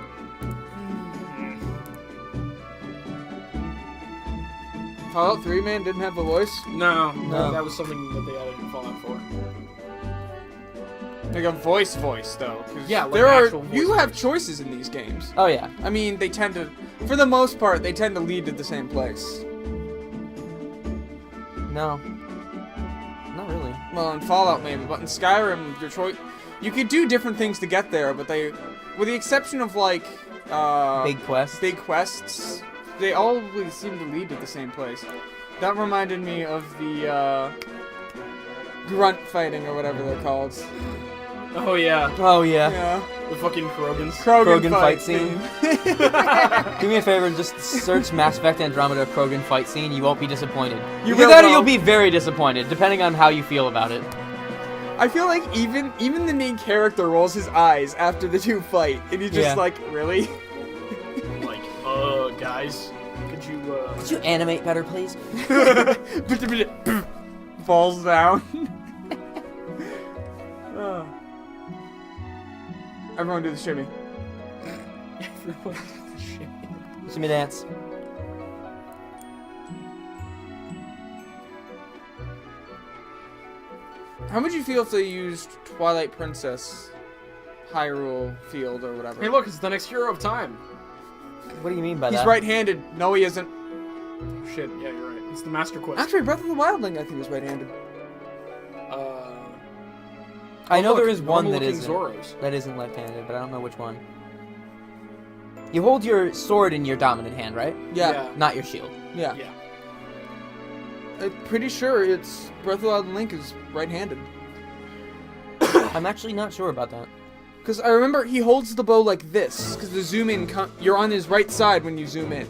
A: Fallout 3, man, didn't have a voice.
C: No,
D: No.
C: that was something that they added in Fallout 4.
A: Like a voice, though. 'Cause
C: Yeah, like
A: there are.
C: actual voice
A: You have
C: voice.
A: choices in these games.
D: Oh, yeah.
A: I mean, they tend to, for the most part, they tend to lead to the same place.
D: No. Not really.
A: Well, in Fallout maybe, but in Skyrim, your choice, you could do different things to get there, but they, with the exception of like,
D: Big quest.
A: big quests, they always seem to lead to the same place. That reminded me of the grunt fighting or whatever they're called.
C: Oh, yeah.
D: Oh, yeah.
A: Yeah,
C: The fucking Krogans.
A: Krogan
D: fight scene. Do me a favor and just search Mass Effect Andromeda Krogan fight scene. You won't be disappointed.
A: You
D: Either
A: will,
D: that or
A: though.
D: you'll be very disappointed, depending on how you feel about it.
A: I feel like even the main character rolls his eyes after the two fight, and he's just
D: Yeah.
A: like, really?
C: Like, guys, could you,
D: Could you animate better, please?
A: Falls down. Oh. Everyone do the shimmy.
D: See me dance.
A: How would you feel if they used Twilight Princess, Hyrule Field, or whatever?
C: Hey, look, it's the next hero of time.
D: What do you mean by
A: He's
D: that?
A: right-handed. No, he isn't.
C: Oh, shit, yeah, you're right. It's the Master Quest.
A: Actually, Breath of the Wild Link, I think, was right-handed.
D: I know
C: look,
D: there is one that
C: normal-looking
D: isn't.
C: Zoros.
D: That isn't left-handed, but I don't know which one. You hold your sword in your dominant hand, right?
A: Yeah.
D: Not your shield.
A: Yeah.
C: Yeah.
A: I'm pretty sure it's Breath of the Wild Link is right-handed.
D: I'm actually not sure about that.
A: Because I remember he holds the bow like this, because the zoom in, you're on his right side when you zoom in.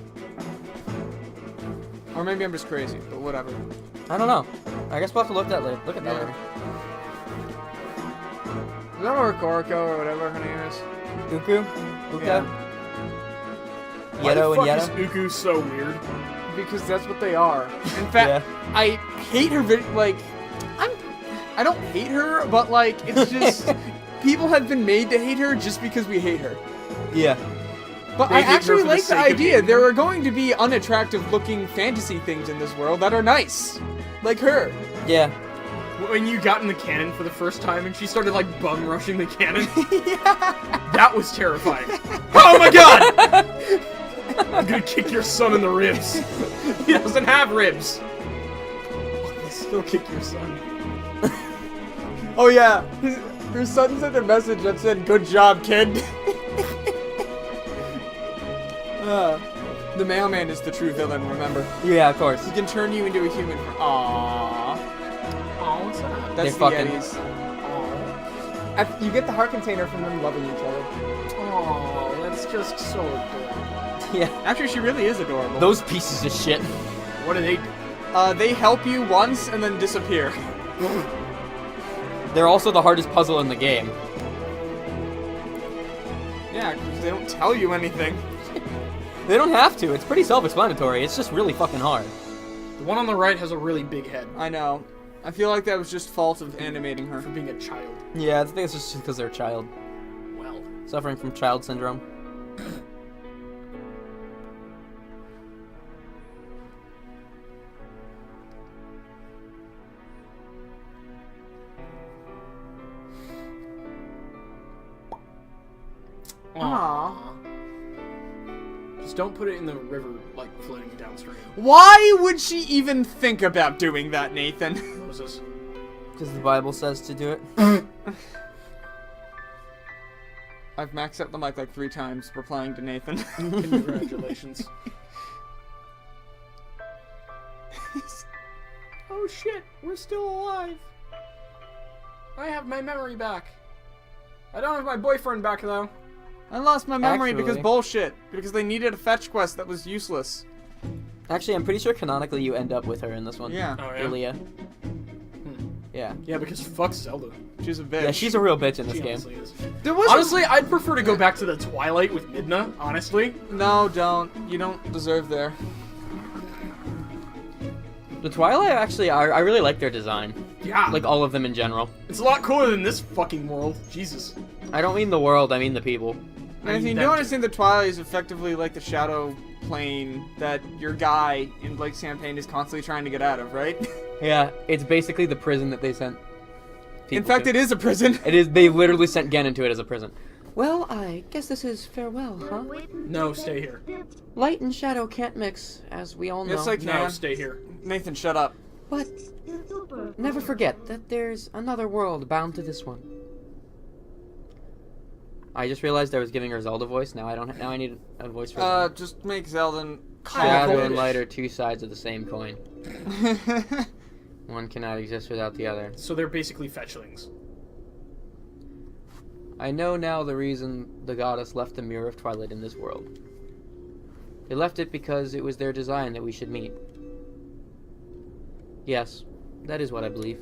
A: Or maybe I'm just crazy, but whatever.
D: I don't know. I guess we'll have to look at that later.
A: Yeah. Is that Orkoroko or whatever her name is?
D: Uku? Uka?
A: Yeah.
C: Why the
D: Yeto
C: fuck
D: and
C: is
D: Yeto?
C: Uku so weird?
A: Because that's what they are. In fact, I hate her. I don't hate her, but like it's just people have been made to hate her just because we hate her.
D: Yeah.
A: But
C: They
A: I
C: hate her
A: actually
C: for the
A: like the
C: sake of
A: idea.
C: hating
A: There
C: her.
A: are going to be unattractive-looking fantasy things in this world that are nice, like her.
D: Yeah.
C: When you got in the cannon for the first time and she started like bum rushing the cannon,
A: Yeah.
C: that was terrifying. Oh my god! I'm gonna kick your son in the ribs. He doesn't have ribs. I'll still kick your son.
A: Oh yeah. Her son sent a message that said, "Good job, kid." The mailman is the true villain. Remember,
D: Yeah, of course.
A: he can turn you into a human. Aww.
C: Oh, what's that?
A: That's the
D: They're fucking-
A: Yetis.
C: Oh,
A: You get the heart container from them loving each other.
C: oh, that's just so adorable.
D: Yeah.
A: Actually, she really is adorable.
D: Those pieces of shit.
C: What do they do?
A: They help you once and then disappear.
D: They're also the hardest puzzle in the game.
A: Yeah, because they don't tell you anything.
D: They don't have to. It's pretty self-explanatory. It's just really fucking hard.
C: The one on the right has a really big head
A: I know. I feel like that was just fault of animating her.
C: for being a child.
D: Yeah, I think it's just because they're a child.
C: Well,
D: Suffering from child syndrome.
A: Aww.
C: Just don't put it in the river, like floating downstream.
A: Why would she even think about doing that, Nathan?
C: Moses.
D: Because the Bible says to do it.
A: I've maxed out the mic like 3 times replying to Nathan.
C: Congratulations. Oh shit, we're still alive. I have my memory back. I don't have my boyfriend back though.
A: I lost my memory because
D: Actually-
A: bullshit. Because they needed a fetch quest that was useless.
D: Actually, I'm pretty sure canonically you end up with her in this one.
A: Yeah.
C: Oh yeah.
D: Ilia. Yeah.
C: Yeah, because fuck Zelda.
A: She's a bitch.
D: Yeah, she's a real bitch in this
C: She
D: game.
C: honestly is.
A: There was
C: Honestly, I'd prefer to go back to the Twilight with Midna, honestly.
A: No, don't. You don't deserve there.
D: The Twilight, actually, I really like their design.
C: Yeah.
D: Like, all of them in general.
C: It's a lot cooler than this fucking world. Jesus.
D: I don't mean the world, I mean the people.
A: Nathan, you
C: them
A: don't
C: too.
A: understand that Twilight is effectively like the shadow plane that your guy in Blake's campaign is constantly trying to get out of, right?
D: Yeah, it's basically the prison that they sent people
A: In fact,
D: to.
A: it is a prison.
D: It is. They literally sent Gen into it as a prison. Well, I guess this is farewell, huh?
C: No, stay here.
D: Light and shadow can't mix, as we all know.
A: Yes, I can.
C: No, stay here.
A: Nathan, shut up.
D: But never forget that there's another world bound to this one. I just realized I was giving her Zelda voice. Now I don't. Now I need a voice for Zelda.
A: Just make Zelda
D: Shadow
C: cool.
D: and light are two sides of the same coin. One cannot exist without the other.
C: So they're basically fetchlings.
D: I know now the reason the goddess left the Mirror of Twilight in this world. They left it because it was their design that we should meet. Yes, that is what I believe.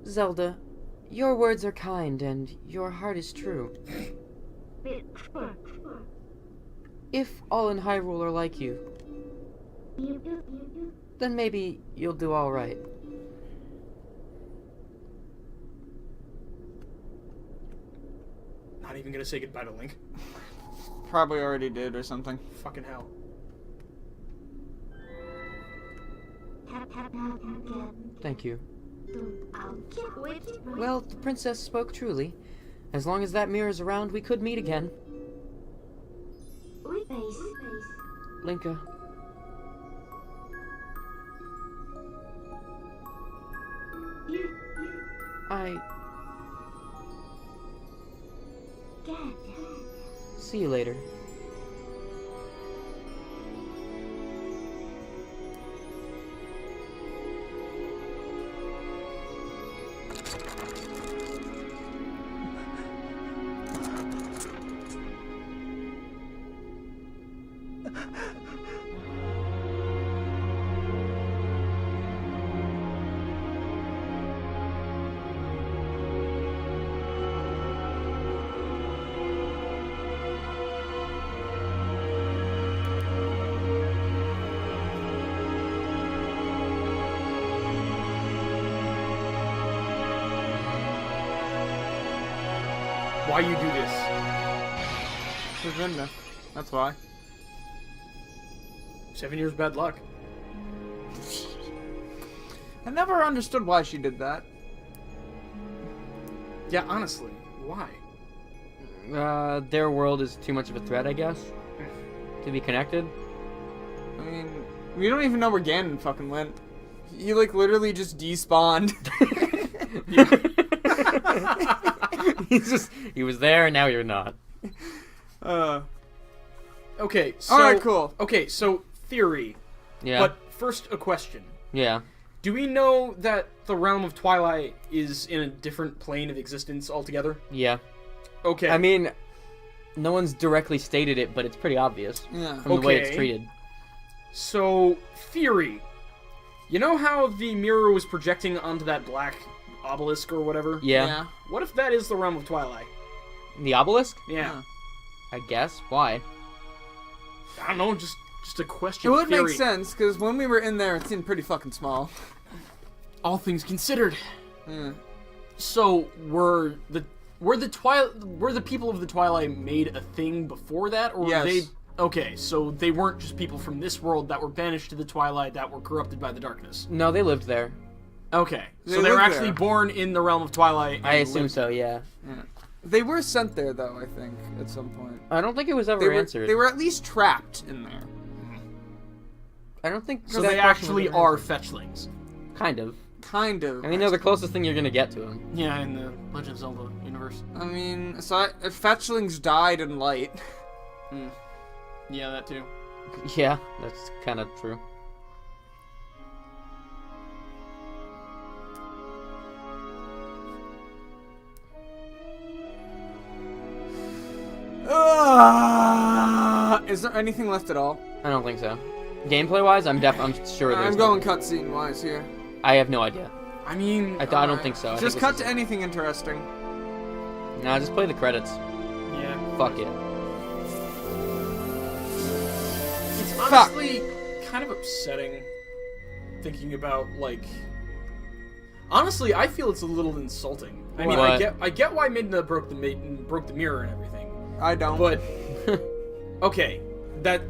D: Zelda, your words are kind and your heart is true. If all in Hyrule are like you, then maybe you'll do all right.
C: Not even gonna say goodbye to Link.
A: Probably already did or something.
C: Fucking hell.
D: Thank you. Well, the princess spoke truly. As long as that mirror is around, we could meet again. Linka. See you later.
C: Why you do this?
A: She's Vinda. That's why.
C: 7 years bad luck.
A: I never understood why she did that.
C: Yeah, honestly, why?
D: Their world is too much of a threat, I guess. To be connected.
A: I mean, we don't even know where Ganon fucking went. He, like, literally just despawned.
D: He was there and now you're not.
C: Okay, so...
A: Alright, cool.
C: Okay, so, theory.
D: Yeah.
C: But first, a question.
D: Yeah.
C: Do we know that the realm of Twilight is in a different plane of existence altogether?
D: Yeah.
C: Okay.
D: I mean, no one's directly stated it, but it's pretty obvious.
A: Yeah.
D: From the way it's
C: Okay.
D: treated.
C: So, theory. You know how the mirror was projecting onto that black obelisk or whatever?
D: Yeah.
C: What if that is the realm of Twilight?
D: The obelisk?
C: Yeah.
A: Huh.
D: I guess. Why?
C: I don't know, just a question.
A: It would
C: theory.
A: make sense, because when we were in there, it seemed pretty fucking small.
C: All things considered.
A: Yeah.
C: So, were the people of the Twilight made a thing before that, or
A: Yes.
C: were they? Okay, so they weren't just people from this world that were banished to the Twilight that were corrupted by the darkness.
D: No, they lived there.
C: Okay,
A: They
C: so they were
A: lived
C: actually
A: there.
C: born in the realm of Twilight.
D: I
C: and
D: assume
C: lived-
D: so, yeah.
A: They were sent there, though, I think, at some point.
D: I don't think it was ever
A: They were,
D: answered.
A: they were at least trapped in there.
D: I don't think
C: So
D: that
C: they
D: question
C: actually
D: was ever
C: are
D: answered.
C: fetchlings.
D: Kind of.
A: Kind of.
D: I mean, they're the closest thing you're gonna get to him.
C: Yeah, in the Legend of Zelda universe.
A: I mean, so fetchlings died in light.
C: Yeah, that too.
D: Yeah, that's kind of true.
A: Is there anything left at all?
D: I don't think so. Gameplay-wise, I'm sure there's
A: I'm going
D: nothing.
A: cutscene-wise here.
D: I have no idea.
C: I mean,
D: I don't think so. I
A: Just
D: think
A: cut
D: this
A: to anything interesting.
D: Nah, just play the credits.
C: yeah.
D: Fuck it.
C: It's honestly kind of upsetting thinking about, like... Honestly, I feel it's a little insulting. I mean,
D: What?
C: I get why Midna broke the mirror and everything,
A: I don't.
C: but okay, that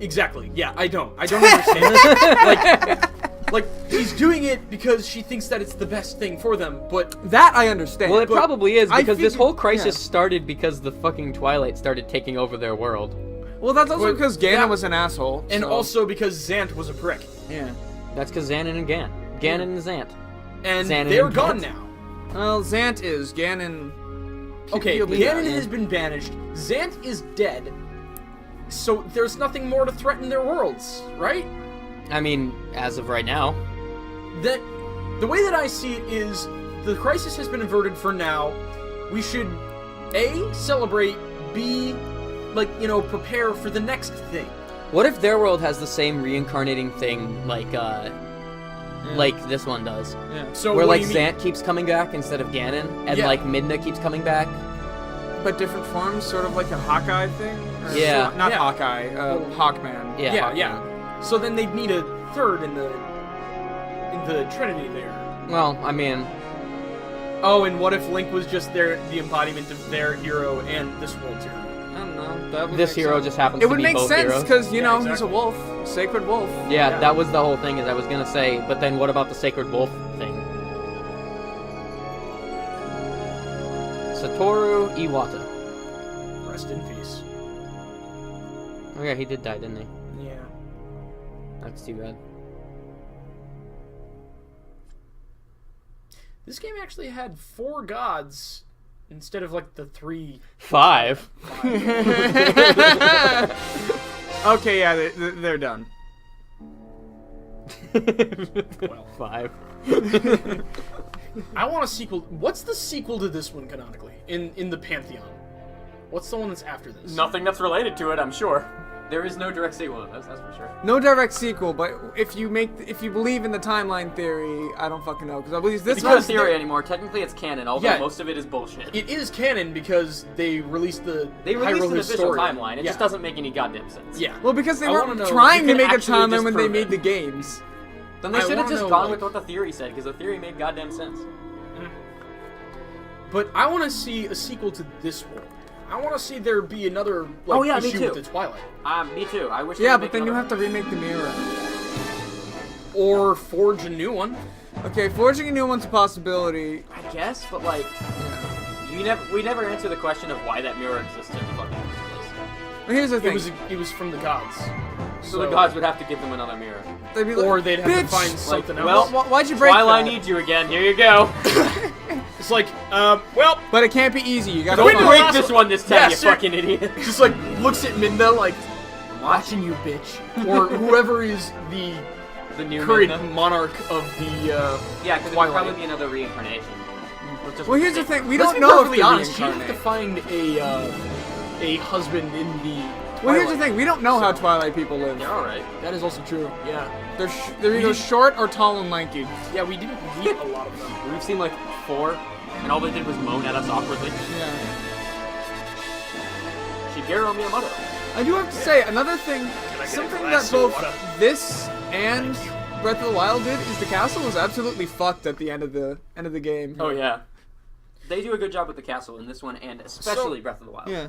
C: exactly. Yeah, I don't understand. like she's doing it because she thinks that it's the best thing for them, but
A: that I understand.
D: Well, it
A: but
D: probably is,
A: I
D: because this
A: figured-
D: whole crisis
A: yeah.
D: started because the fucking Twilight started taking over their world.
A: Well, that's also
C: Well,
A: because Ganon
C: that-
A: was an asshole.
C: and
A: so-
C: also because Zant was a prick,
A: yeah.
D: That's because Ganon and Ganon and Zant.
C: and
D: Xanon
C: they're
D: and
C: gone
D: Zant.
C: now.
A: Well, Zant is Ganon.
C: Okay,
A: he'll be
C: Ganon
A: back.
C: has been banished. Zant is dead. So there's nothing more to threaten their worlds, right?
D: I mean, as of right now.
C: That the way that I see it is the crisis has been averted for now. We should A, celebrate, B, like, you know, prepare for the next thing.
D: What if their world has the same reincarnating thing like this one does?
A: Yeah.
C: So
D: Where
C: what
D: like
C: do you mean?
D: Zant keeps coming back instead of Ganon, and
C: Yeah.
D: like Midna keeps coming back.
A: But different forms, sort of like a Hawkeye thing? Or
D: Yeah.
A: Not
C: Yeah.
A: Hawkeye, Hawkman.
D: Yeah,
C: Yeah,
D: Hawkman.
C: yeah. So then they'd need a third in the Trinity there.
D: Well, I mean,
C: Oh, and what if Link was just the embodiment of their hero and this world's hero?
A: I don't know. That would
D: This
A: make
D: hero
A: sense.
D: just happens
A: It
D: to
A: would
D: be
A: make
D: both
A: sense
D: heroes.
A: because you know he's a
C: exactly.
A: wolf, sacred wolf.
D: Yeah, that was the whole thing. Is I was gonna say, but then what about the sacred wolf thing? Satoru Iwata.
C: Rest in peace.
D: Oh yeah, he did die, didn't he?
C: Yeah.
D: That's too bad.
C: This game actually had 4 gods instead of like the 3.
D: 5.
A: Okay, yeah, they're done.
C: Well,
D: 5.
C: I want a sequel. What's the sequel to this one canonically in the Pantheon? What's the one that's after this?
B: Nothing that's related to it, I'm sure. There is no direct sequel of this, that's for sure.
A: No direct sequel, but if you believe in the timeline theory, I don't fucking know because I believe this
B: It's not a
A: was
B: theory anymore. Technically, it's canon, although
C: Yeah.
B: most of it is bullshit.
C: It is canon because they released the
B: They released
C: Hyrule
B: an official
C: story.
B: timeline. It
C: Yeah.
B: just doesn't make any goddamn sense.
C: Yeah.
A: Well, because they
C: I
A: weren't
C: wanna know-
A: trying
B: you
A: to
B: can
A: make a
B: actually
A: timeline when they
B: disprove
A: made
B: it.
A: the games.
B: Then they
C: I
B: should have
C: wanna
B: just
C: know,
B: gone
C: like-
B: with what the theory said, because the theory made goddamn sense.
C: But I want to see a sequel to this world. I want to see there be another like,
B: Oh, yeah, me
C: issue
B: too.
C: with the Twilight.
B: Me too. I wish.
A: Yeah, but then you have to remake the mirror.
C: Or forge a new one.
A: Okay, forging a new one's a possibility.
B: I guess, but like, we never answer the question of why that mirror existed in the fucking first place.
A: But here's the thing.
C: It was from the gods.
B: So the gods would have to give them another mirror.
A: They'd be like,
C: Or they'd have
A: "Bitch,
C: to find something
B: well,
C: else.
A: Why'd you break
B: Twilight
A: that?
B: needs you again. Here you go.
C: It's like, well,
A: But it can't be easy. You gotta
C: Don't
B: Don't
A: find-
C: break
B: break this one this time,
C: Yeah,
B: you
C: sir.
B: fucking idiot.
C: just like looks at Minda like, I'm watching you, bitch. Or whoever is the
B: The new
C: current
B: Midna.
C: monarch of the,
B: Yeah, because it would
C: Twilight.
B: probably be another reincarnation. Let's just
A: Well, here's the
B: say-
A: thing. We
C: Let's
A: don't
C: be
A: know if
C: perfectly
A: they're
C: honest. You have to
A: reincarnate.
C: find a husband in the Twilight.
A: Well, here's the thing. We don't know how Twilight people live.
B: They're alright.
C: That is also true. Yeah.
A: They're either short or tall and lanky.
C: Yeah, we didn't meet a lot of them.
B: We've seen like 4, and all they did was moan at us awkwardly.
A: Yeah.
B: Shigeru Miyamoto.
A: I do have to say, another thing,
C: get a
A: something
C: glass
A: that
C: of
A: both
C: water?
A: this and Breath of the Wild did is the castle was absolutely fucked at the end of the game.
B: Oh yeah. They do a good job with the castle in this one, and especially Breath of the Wild.
A: Yeah.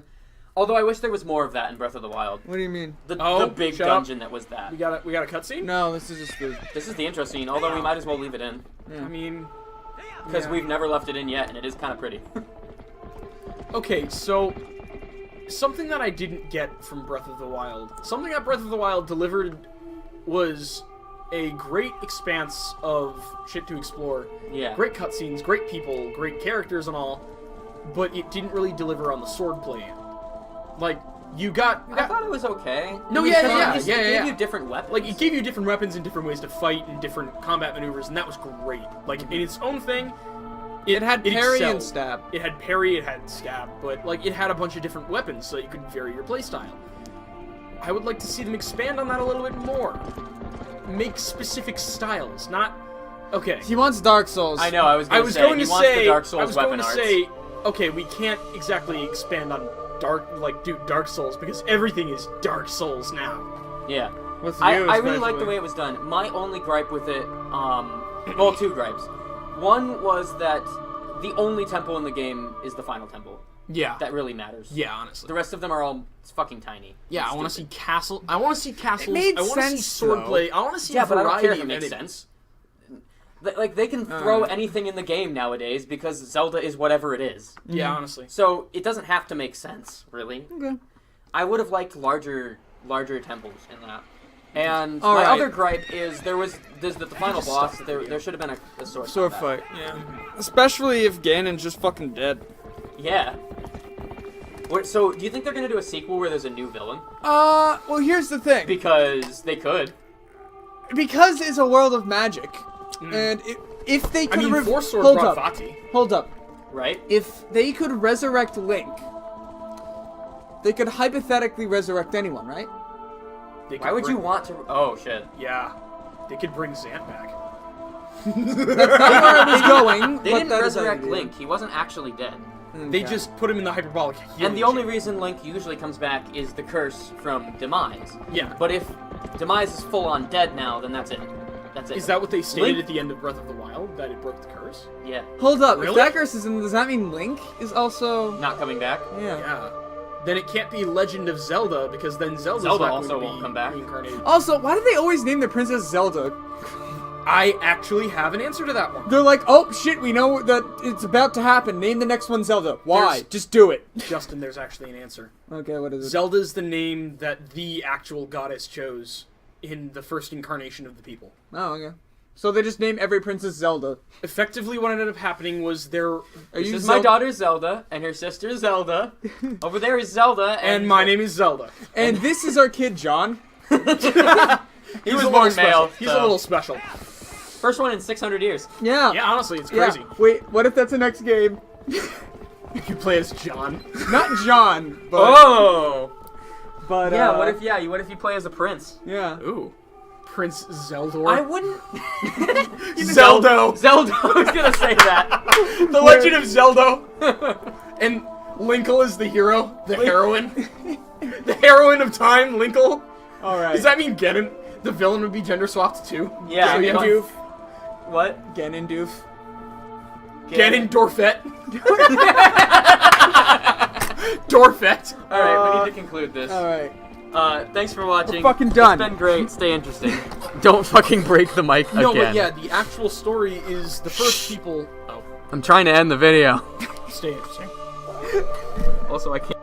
B: Although I wish there was more of that in Breath of the Wild.
A: What do you mean?
C: Oh,
B: The big
C: shut up.
B: dungeon that was that.
C: We got a cutscene.
A: No, this is just the.
B: This is the intro scene, although we might as well leave it in.
C: I mean,
B: Because
A: Yeah.
B: we've never left it in yet, and it is kind of pretty.
C: okay, so something that I didn't get from Breath of the Wild, something that Breath of the Wild delivered was a great expanse of shit to explore.
B: Yeah.
C: Great cutscenes, great people, great characters and all, but it didn't really deliver on the swordplay end. Like, you got...
B: I thought it was okay.
C: No,
B: I mean,
C: yeah,
B: because
C: yeah,
B: it just
C: yeah,
B: gave
C: yeah.
B: you different weapons.
C: Like, it gave you different weapons and different ways to fight and different combat maneuvers, and that was great. Like, in its own thing,
A: It had parry and
C: excelled.
A: stab.
C: It had parry, it had stab, but, like, it had a bunch of different weapons so you could vary your playstyle. I would like to see them expand on that a little bit more. Make specific styles, not... Okay.
A: He wants Dark Souls.
B: I know, I was
C: I
B: going
C: was
B: to
C: going
B: he
C: to
B: wants
C: say...
B: the Dark Souls
C: I was
B: weapon
C: going to
B: arts.
C: say... Okay, we can't exactly expand on Dark Souls, because everything is Dark Souls now.
B: Yeah.
A: With
B: I
A: you,
B: really like the
A: especially.
B: way it was done. My only gripe with it, well, 2 gripes. One was that the only temple in the game is the final temple.
C: Yeah.
B: That really matters.
C: Yeah, honestly.
B: The rest of them are all fucking tiny.
C: Yeah, I want to see castle. I want to see castles.
A: made
C: I want to see
A: sense,
C: swordplay. I want to see
B: Yeah,
C: a
B: but I
C: variety
B: don't care if it
C: of
B: makes
C: enemies.
B: sense. Like, they can throw anything in the game nowadays because Zelda is whatever it is.
C: Yeah, honestly.
B: So, it doesn't have to make sense, really.
A: Okay.
B: I would have liked larger temples in that. And
A: All
B: my
A: right.
B: other gripe is there's the final boss. There should have been a sword
A: fight.
C: Yeah.
A: Especially if Ganon's just fucking dead.
B: Yeah. So, do you think they're gonna do a sequel where there's a new villain?
A: Well, here's the thing.
B: Because they could.
A: Because it's a world of magic, and if they
C: I
A: could
C: mean, Four Sword
A: hold
C: brought
A: up,
C: Vati.
A: hold up.
B: Right?
A: If they could resurrect Link, they could hypothetically resurrect anyone, right?
C: They
B: Why
C: could
B: would you
C: bring-
B: want to... Oh, shit.
C: Yeah. They could bring Zant back.
A: That's not where I was going.
B: They
A: but
B: didn't
A: that is
B: resurrect
A: an idea.
B: Link. He wasn't actually dead.
C: They
A: Okay.
C: just put him in the hyperbolic healing
B: And the only
C: chamber.
B: reason Link usually comes back is the curse from Demise.
C: Yeah.
B: But if Demise is full-on dead now, then that's it. That's it.
C: Is that what they stated
B: Link-
C: at the end of Breath of the Wild? That it broke the curse?
B: Yeah.
A: Hold up.
C: Really?
A: If that curse is in, does that mean Link is also?
B: Not coming back?
A: Yeah.
C: Yeah. then it can't be Legend of Zelda, because then Zelda's
B: Zelda
C: not
B: also
C: going to
B: won't
C: be
B: come back.
C: reincarnated.
A: Also, why do they always name their princess Zelda?
C: I actually have an answer to that one.
A: They're like, oh shit, we know that it's about to happen. Name the next one Zelda. Why?
C: There's-
A: Just do it.
C: Justin, there's actually an answer.
A: Okay, what is it?
C: Zelda's the name that the actual goddess chose in the first incarnation of the people.
A: Oh, okay. So they just name every princess Zelda.
C: Effectively, what ended up happening was there...
B: This is my daughter Zelda, and her sister Zelda. Over there is Zelda,
C: And my name is Zelda.
A: And this is our kid, John.
C: He
B: was
C: a
B: born
C: little
B: male,
C: special. He's
B: so-
C: a little special.
B: First one in 600 years.
A: Yeah.
C: Yeah, honestly, it's
A: Yeah.
C: crazy.
A: Wait, what if that's the next game?
C: You play as John.
A: Not John, but...
B: Oh!
A: But,
B: Yeah, what if you play as a prince?
A: Yeah.
C: Ooh. Prince Zeldor.
B: I wouldn't...
C: Zeldo.
B: Zelda, I was gonna say that.
C: The Legend of Zeldo. And Linkle is the hero. The heroine. The heroine of time, Linkle.
A: Alright.
C: Does that mean Ganon, the villain, would be gender swapped too?
B: Yeah.
C: So you have
A: Ganondorf?
B: What?
A: Ganondorf.
C: Ganondorfette. Dorfette.
B: Alright, we need to conclude this.
A: Alright.
B: Thanks for watching.
A: We're fucking done.
B: It's been great. Stay interesting. Don't fucking break the mic
C: No,
B: again.
C: but yeah, the actual story is the first people... Oh,
B: I'm trying to end the video.
C: stay interesting.
B: Also, I can't.